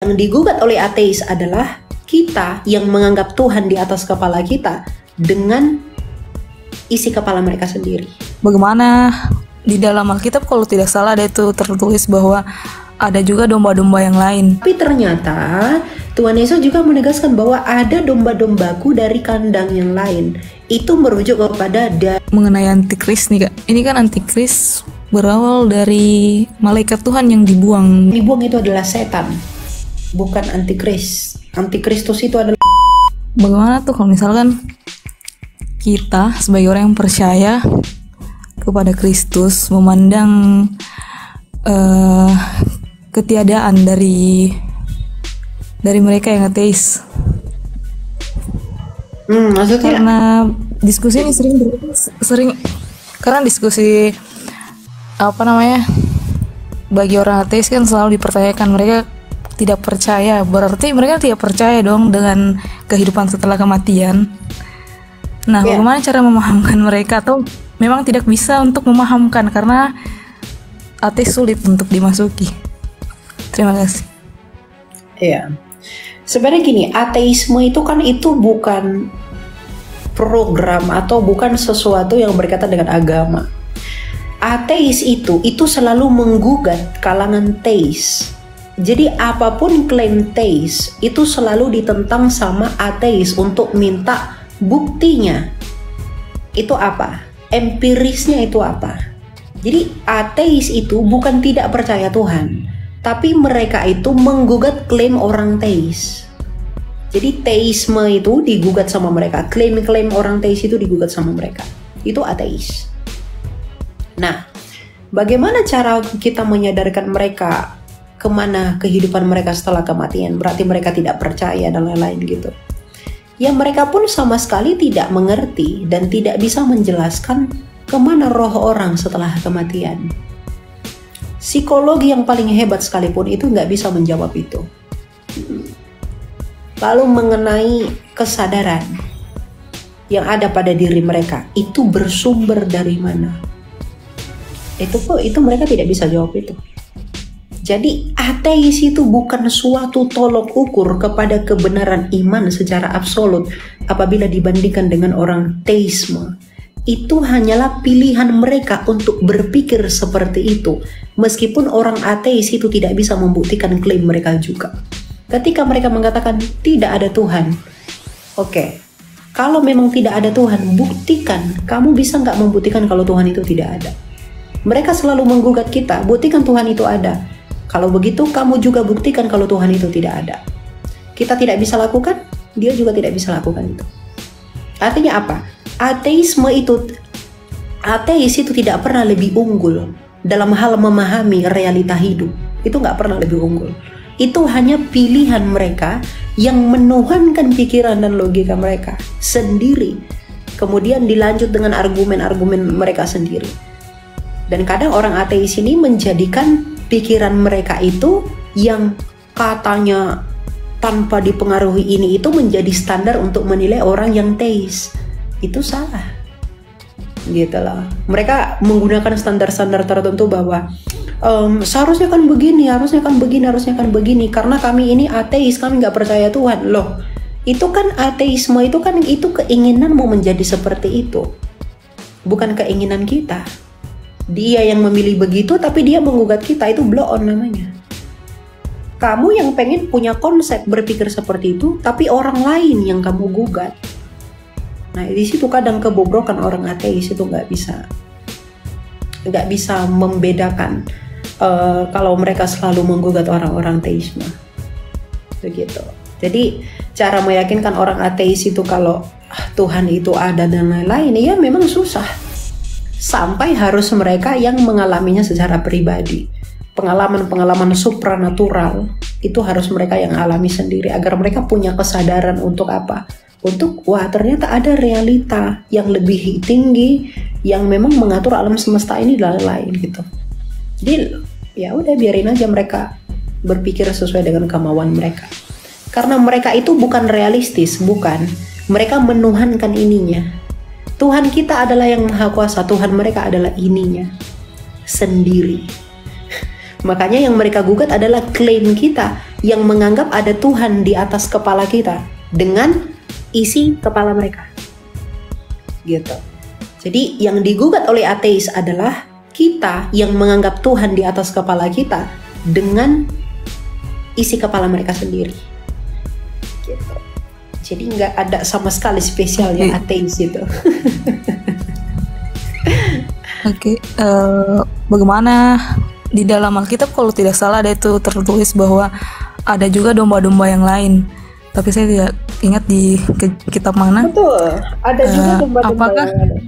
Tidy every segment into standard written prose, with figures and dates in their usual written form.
Yang digugat oleh ateis adalah kita yang menganggap Tuhan di atas kepala kita dengan isi kepala mereka sendiri. Bagaimana di dalam Alkitab kalau tidak salah ada itu tertulis bahwa ada juga domba-domba yang lain. Tapi ternyata Tuhan Yesus juga menegaskan bahwa ada domba-dombaku dari kandang yang lain. Itu merujuk kepada mengenai antikris nih Kak. Ini kan antikris berawal dari malaikat Tuhan yang dibuang. Dibuang itu adalah setan, bukan antikris. Antikristus itu adalah. Bagaimana tuh kalau misalkan kita sebagai orang yang percaya kepada Kristus memandang ketiadaan dari mereka yang ateis. Maksudnya? Karena diskusi ini sering karena diskusi bagi orang ateis kan selalu dipertanyakan, mereka tidak percaya, berarti mereka tidak percaya dong dengan kehidupan setelah kematian. Nah, bagaimana cara memahamkan mereka, atau memang tidak bisa untuk memahamkan karena ateis sulit untuk dimasuki? Terima kasih. Iya. Sebenarnya gini, ateisme itu kan bukan program atau bukan sesuatu yang berkaitan dengan agama. Ateis itu selalu menggugat kalangan teis. Jadi apapun klaim teis itu selalu ditentang sama ateis untuk minta buktinya. Itu apa? Empirisnya itu apa? Jadi ateis itu bukan tidak percaya Tuhan, tapi mereka itu menggugat klaim orang teis. Jadi teisme itu digugat sama mereka, klaim-klaim orang teis itu digugat sama mereka. Itu ateis. Nah, bagaimana cara kita menyadarkan mereka kemana kehidupan mereka setelah kematian? Berarti mereka tidak percaya dan lain-lain gitu. Ya mereka pun sama sekali tidak mengerti dan tidak bisa menjelaskan kemana roh orang setelah kematian. Psikologi yang paling hebat sekalipun itu nggak bisa menjawab itu. Lalu mengenai kesadaran yang ada pada diri mereka, itu bersumber dari mana? Itu mereka tidak bisa jawab itu. Jadi ateis itu bukan suatu tolok ukur kepada kebenaran iman secara absolut apabila dibandingkan dengan orang teisme. Itu hanyalah pilihan mereka untuk berpikir seperti itu, meskipun orang ateis itu tidak bisa membuktikan klaim mereka juga. Ketika mereka mengatakan tidak ada Tuhan, oke, kalau memang tidak ada Tuhan, buktikan. Kamu bisa nggak membuktikan kalau Tuhan itu tidak ada? Mereka selalu menggugat kita, buktikan Tuhan itu ada. Kalau begitu, kamu juga buktikan kalau Tuhan itu tidak ada. Kita tidak bisa lakukan, dia juga tidak bisa lakukan itu. Artinya apa? Ateis itu tidak pernah lebih unggul dalam hal memahami realita hidup. Itu nggak pernah lebih unggul. Itu hanya pilihan mereka yang menuhankan pikiran dan logika mereka sendiri. Kemudian dilanjut dengan argumen-argumen mereka sendiri. Dan kadang orang ateis ini menjadikan pikiran mereka itu yang katanya tanpa dipengaruhi ini itu menjadi standar untuk menilai orang yang teis. Itu salah, gitu loh. Mereka menggunakan standar-standar tertentu bahwa seharusnya kan begini, harusnya kan begini, karena kami ini ateis, kami nggak percaya Tuhan. Loh, itu kan ateisme itu keinginan mau menjadi seperti itu, bukan keinginan kita. Dia yang memilih begitu, tapi dia menggugat kita, itu blow on namanya. Kamu yang pengen punya konsep berpikir seperti itu, tapi orang lain yang kamu gugat. Nah, di situ kadang kebobrokan orang ateis itu nggak bisa membedakan kalau mereka selalu menggugat orang-orang teisme, begitu. Jadi cara meyakinkan orang ateis itu kalau Tuhan itu ada dan lain-lain, ya memang susah. Sampai harus mereka yang mengalaminya secara pribadi. Pengalaman-pengalaman supranatural itu harus mereka yang alami sendiri agar mereka punya kesadaran untuk apa? Untuk ternyata ada realita yang lebih tinggi yang memang mengatur alam semesta ini dan lain-lain gitu. Jadi ya udah biarin aja mereka berpikir sesuai dengan kemauan mereka. Karena mereka itu bukan realistis, bukan. Mereka menuhankan ininya. Tuhan kita adalah yang maha kuasa, Tuhan mereka adalah ininya sendiri. Makanya yang mereka gugat adalah klaim kita. yang menganggap ada Tuhan di atas kepala kita dengan isi kepala mereka. Gitu. Jadi yang digugat oleh ateis adalah kita yang menganggap Tuhan di atas kepala kita dengan isi kepala mereka sendiri. Gitu. Jadi nggak ada sama sekali spesialnya ateis itu. Oke, bagaimana di dalam Alkitab kalau tidak salah ada itu tertulis bahwa ada juga domba-domba yang lain. Tapi saya tidak ingat di kitab mana. Betul, ada juga domba-domba yang lain.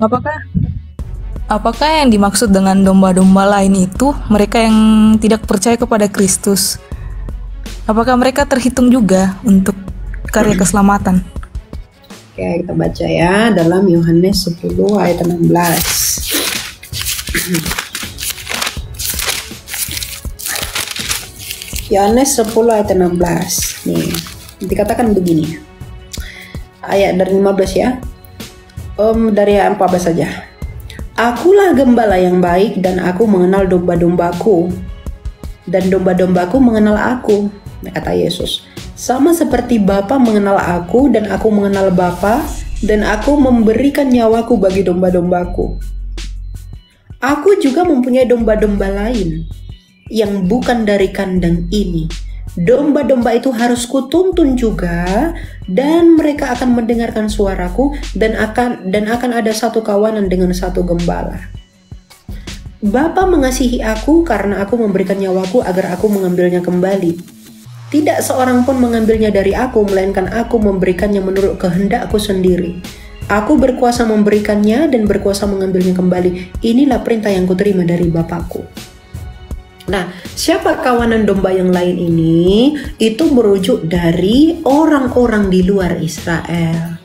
Apakah yang dimaksud dengan domba-domba lain itu mereka yang tidak percaya kepada Kristus? Apakah mereka terhitung juga untuk karya keselamatan? Oke, kita baca ya dalam Yohanes 10 ayat 16. Yohanes 10 ayat 16. Nih, dikatakan begini. Ayat dari 15 ya. Dari ayat 14 saja. Akulah gembala yang baik dan aku mengenal domba-dombaku dan domba-dombaku mengenal aku, kata Yesus. Sama seperti Bapa mengenal aku dan aku mengenal Bapa dan aku memberikan nyawaku bagi domba-dombaku. Aku juga mempunyai domba-domba lain yang bukan dari kandang ini. Domba-domba itu harus kutuntun juga dan mereka akan mendengarkan suaraku dan akan ada satu kawanan dengan satu gembala. Bapa mengasihi aku karena aku memberikan nyawaku agar aku mengambilnya kembali. Tidak seorang pun mengambilnya dari aku, melainkan aku memberikannya menurut kehendakku sendiri. Aku berkuasa memberikannya dan berkuasa mengambilnya kembali. Inilah perintah yang kuterima dari Bapakku. Nah, siapa kawanan domba yang lain ini? Itu merujuk dari orang-orang di luar Israel.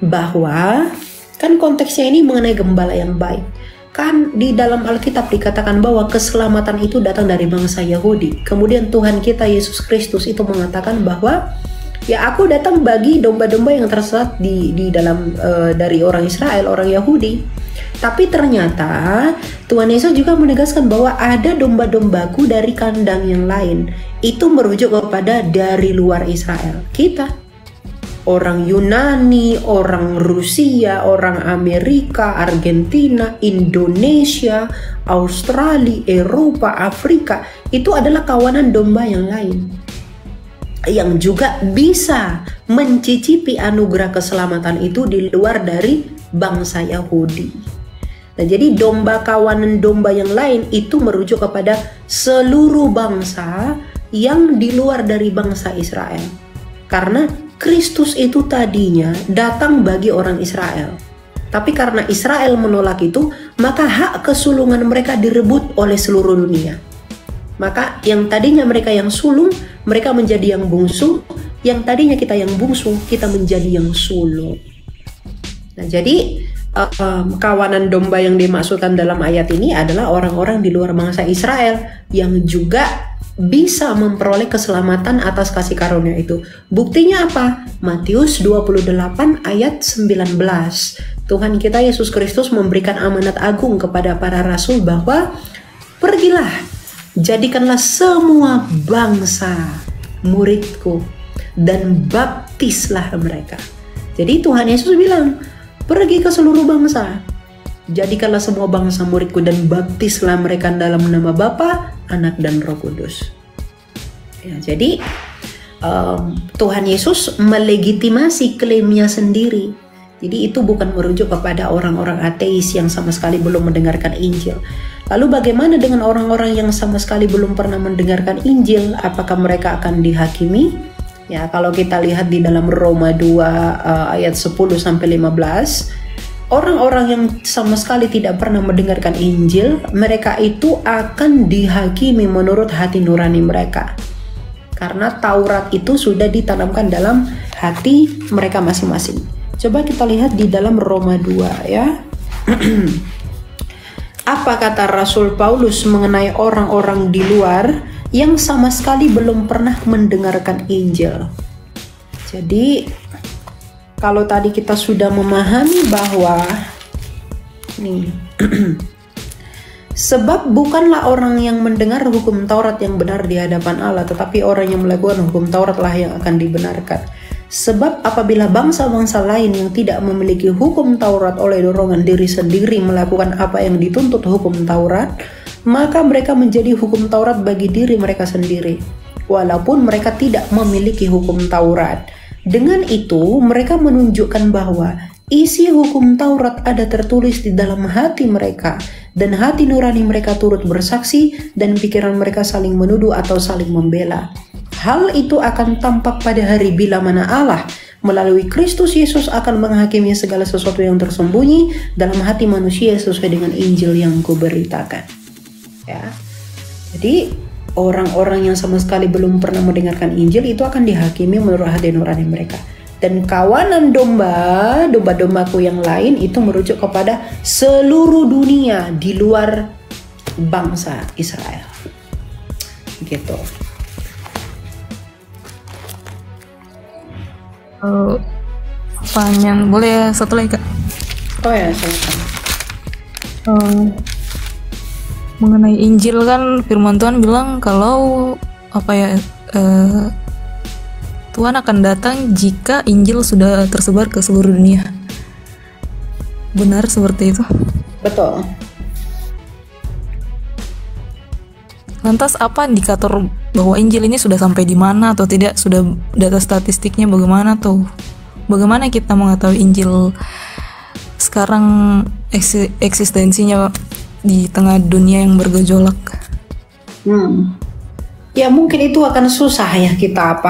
Bahwa, kan konteksnya ini mengenai gembala yang baik. Kan di dalam Alkitab dikatakan bahwa keselamatan itu datang dari bangsa Yahudi. Kemudian Tuhan kita Yesus Kristus itu mengatakan bahwa ya aku datang bagi domba-domba yang tersesat di dalam dari orang Israel, orang Yahudi. Tapi ternyata Tuhan Yesus juga menegaskan bahwa ada domba-dombaku dari kandang yang lain. Itu merujuk kepada dari luar Israel. Kita orang Yunani, orang Rusia, orang Amerika, Argentina, Indonesia, Australia, Eropa, Afrika, itu adalah kawanan domba yang lain yang juga bisa mencicipi anugerah keselamatan itu di luar dari bangsa Yahudi. Nah, jadi domba kawanan domba yang lain itu merujuk kepada seluruh bangsa yang di luar dari bangsa Israel. Karena Kristus itu tadinya datang bagi orang Israel. Tapi karena Israel menolak itu, maka hak kesulungan mereka direbut oleh seluruh dunia. Maka yang tadinya mereka yang sulung, mereka menjadi yang bungsu. Yang tadinya kita yang bungsu, kita menjadi yang sulung. Nah, jadi kawanan domba yang dimaksudkan dalam ayat ini adalah orang-orang di luar bangsa Israel yang juga bisa memperoleh keselamatan atas kasih karunia itu. Buktinya apa? Matius 28 ayat 19. Tuhan kita Yesus Kristus memberikan amanat agung kepada para rasul bahwa pergilah, jadikanlah semua bangsa muridku dan baptislah mereka. Jadi Tuhan Yesus bilang, pergi ke seluruh bangsa, jadikanlah semua bangsa muridku dan baptislah mereka dalam nama Bapa, Anak dan Roh Kudus. Ya, jadi Tuhan Yesus melegitimasi klaimnya sendiri. Jadi itu bukan merujuk kepada orang-orang ateis yang sama sekali belum mendengarkan Injil. Lalu bagaimana dengan orang-orang yang sama sekali belum pernah mendengarkan Injil? Apakah mereka akan dihakimi? Ya, kalau kita lihat di dalam Roma 2 ayat 10-15, orang-orang yang sama sekali tidak pernah mendengarkan Injil, mereka itu akan dihakimi menurut hati nurani mereka. Karena Taurat itu sudah ditanamkan dalam hati mereka masing-masing. Coba kita lihat di dalam Roma 2 ya. Apa kata Rasul Paulus mengenai orang-orang di luar yang sama sekali belum pernah mendengarkan Injil? Jadi kalau tadi kita sudah memahami bahwa nih Sebab bukanlah orang yang mendengar hukum Taurat yang benar di hadapan Allah, tetapi orang yang melakukan hukum Taurat lah yang akan dibenarkan. Sebab apabila bangsa-bangsa lain yang tidak memiliki hukum Taurat oleh dorongan diri sendiri melakukan apa yang dituntut hukum Taurat, maka mereka menjadi hukum Taurat bagi diri mereka sendiri, walaupun mereka tidak memiliki hukum Taurat. Dengan itu mereka menunjukkan bahwa isi hukum Taurat ada tertulis di dalam hati mereka, dan hati nurani mereka turut bersaksi, dan pikiran mereka saling menuduh atau saling membela. Hal itu akan tampak pada hari bila mana Allah melalui Kristus Yesus akan menghakimi segala sesuatu yang tersembunyi dalam hati manusia sesuai dengan Injil yang kuberitakan. Ya. Jadi orang-orang yang sama sekali belum pernah mendengarkan Injil itu akan dihakimi menurut hati nurani mereka. Dan kawanan domba-dombaku yang lain itu merujuk kepada seluruh dunia di luar bangsa Israel. Gitu. Pertanyaan boleh ya, satu lagi Kak? Oh ya, silakan. Mengenai Injil kan firman Tuhan bilang kalau Tuhan akan datang jika Injil sudah tersebar ke seluruh dunia. Benar seperti itu? Betul. Lantas apa indikator bahwa Injil ini sudah sampai di mana atau tidak? Sudah data statistiknya bagaimana tuh? Bagaimana kita mengetahui Injil sekarang eksistensinya di tengah dunia yang bergejolak? Ya mungkin itu akan susah ya kita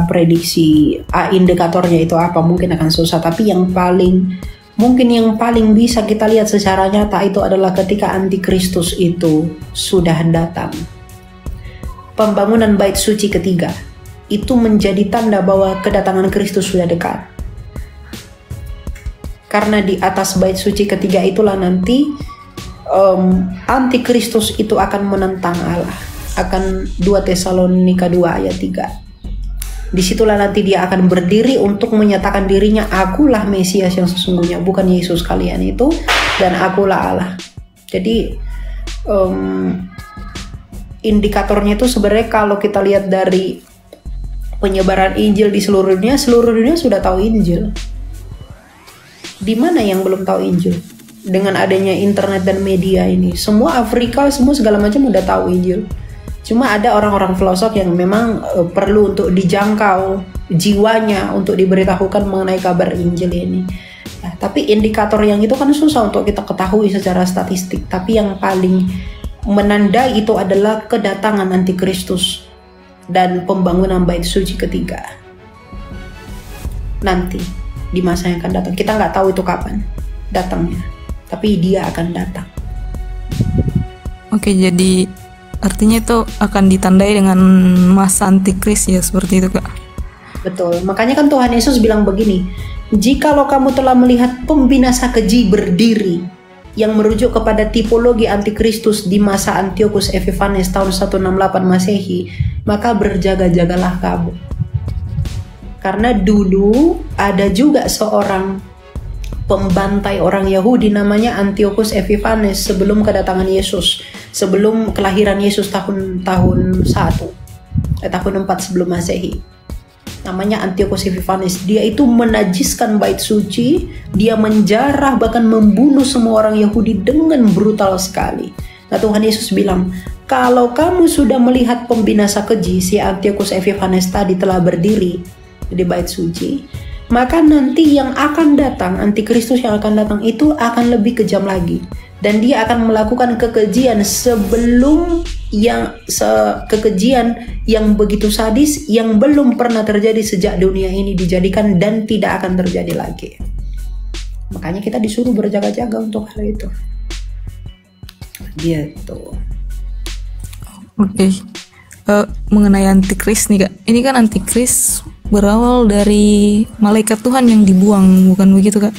prediksi indikatornya itu apa, mungkin akan susah. Tapi yang paling bisa kita lihat secara nyata itu adalah ketika Antikristus itu sudah datang. Pembangunan bait suci ketiga itu menjadi tanda bahwa kedatangan Kristus sudah dekat. Karena di atas bait suci ketiga itulah nanti Antikristus itu akan menentang Allah. Akan 2 Tesalonika 2 ayat 3. Disitulah nanti dia akan berdiri untuk menyatakan dirinya, akulah Mesias yang sesungguhnya, bukan Yesus kalian itu, dan akulah Allah. Jadi indikatornya itu sebenarnya kalau kita lihat dari penyebaran Injil di seluruh dunia sudah tahu Injil. Di mana yang belum tahu Injil? Dengan adanya internet dan media ini, semua Afrika, semua segala macam udah tahu Injil. Cuma ada orang-orang filosof yang memang perlu untuk dijangkau jiwanya untuk diberitahukan mengenai kabar Injil ini. Ya, tapi indikator yang itu kan susah untuk kita ketahui secara statistik. Tapi yang paling menandai itu adalah kedatangan Antikristus dan pembangunan bait suci ketiga. Nanti di masa yang akan datang, kita nggak tahu itu kapan datangnya, tapi dia akan datang. Oke, jadi artinya itu akan ditandai dengan masa Antikris ya, seperti itu Kak? Betul, makanya kan Tuhan Yesus bilang begini, jikalau kamu telah melihat pembinasa keji berdiri, yang merujuk kepada tipologi Antikristus di masa Antiochus Epiphanes tahun 168 Masehi, maka berjaga-jagalah kamu. Karena dulu ada juga seorang pembantai orang Yahudi namanya Antiochus Epiphanes sebelum kedatangan Yesus, sebelum kelahiran Yesus tahun 4 sebelum Masehi. Namanya Antiochus Epiphanes. Dia itu menajiskan bait suci, dia menjarah bahkan membunuh semua orang Yahudi dengan brutal sekali. Nah, Tuhan Yesus bilang, kalau kamu sudah melihat pembinasa keji si Antiochus Epiphanes tadi telah berdiri di bait suci, maka nanti yang akan datang, Antikristus yang akan datang itu akan lebih kejam lagi, dan dia akan melakukan kekejian kekejian yang begitu sadis yang belum pernah terjadi sejak dunia ini dijadikan dan tidak akan terjadi lagi. Makanya kita disuruh berjaga-jaga untuk hal itu. Gitu. Oke. Mengenai Antikris nih Kak, ini kan Antikris berawal dari malaikat Tuhan yang dibuang, bukan begitu Kak?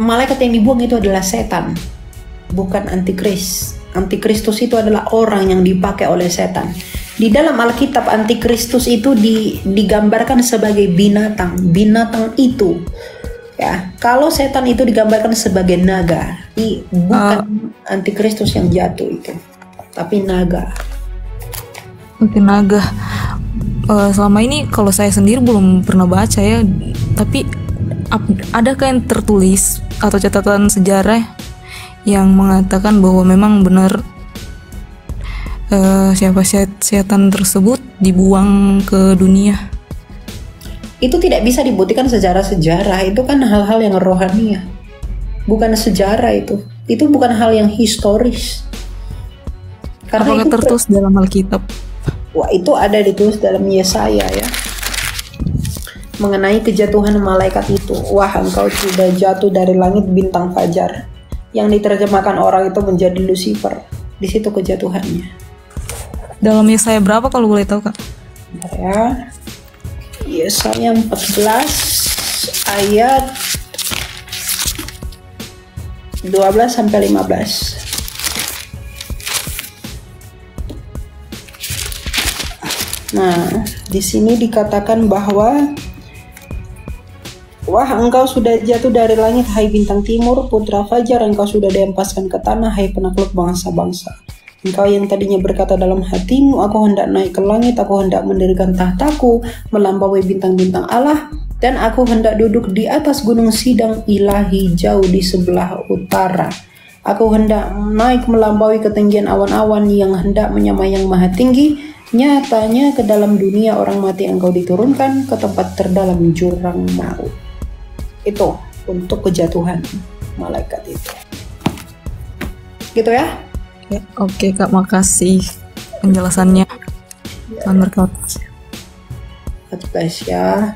Malaikat yang dibuang itu adalah setan, bukan Antikris. Antikristus itu adalah orang yang dipakai oleh setan. Di dalam Alkitab Antikristus itu digambarkan sebagai binatang. Binatang itu Ya, kalau setan itu digambarkan sebagai naga, bukan antikristus yang jatuh itu, tapi naga. Oke, naga. Selama ini kalau saya sendiri belum pernah baca ya, tapi adakah yang tertulis atau catatan sejarah yang mengatakan bahwa memang benar siapa setan tersebut dibuang ke dunia? Itu tidak bisa dibuktikan secara sejarah, itu kan hal-hal yang rohani ya, bukan sejarah itu bukan hal yang historis. Karena apakah itu tertulis dalam Alkitab? Wah, itu ada ditulis dalam Yesaya ya, mengenai kejatuhan malaikat itu. Wah, engkau sudah jatuh dari langit bintang fajar, yang diterjemahkan orang itu menjadi Lucifer. Di situ kejatuhannya. Dalam Yesaya berapa kalau boleh tahu, Kak? Ya, Yesaya 14 ayat 12 sampai 15. Nah, di sini dikatakan bahwa wah, engkau sudah jatuh dari langit, hai bintang timur, putra fajar, engkau sudah dihempaskan ke tanah, hai penakluk bangsa-bangsa. Engkau yang tadinya berkata dalam hatimu, aku hendak naik ke langit, aku hendak mendirikan tahtaku, melampaui bintang-bintang Allah, dan aku hendak duduk di atas gunung sidang ilahi jauh di sebelah utara. Aku hendak naik melampaui ketinggian awan-awan yang hendak menyamai yang maha tinggi. Nyatanya ke dalam dunia orang mati engkau diturunkan, ke tempat terdalam jurang maut. Itu untuk kejatuhan malaikat itu. Gitu ya? Oke Kak, makasih penjelasannya. Tuhan berkati. Ya.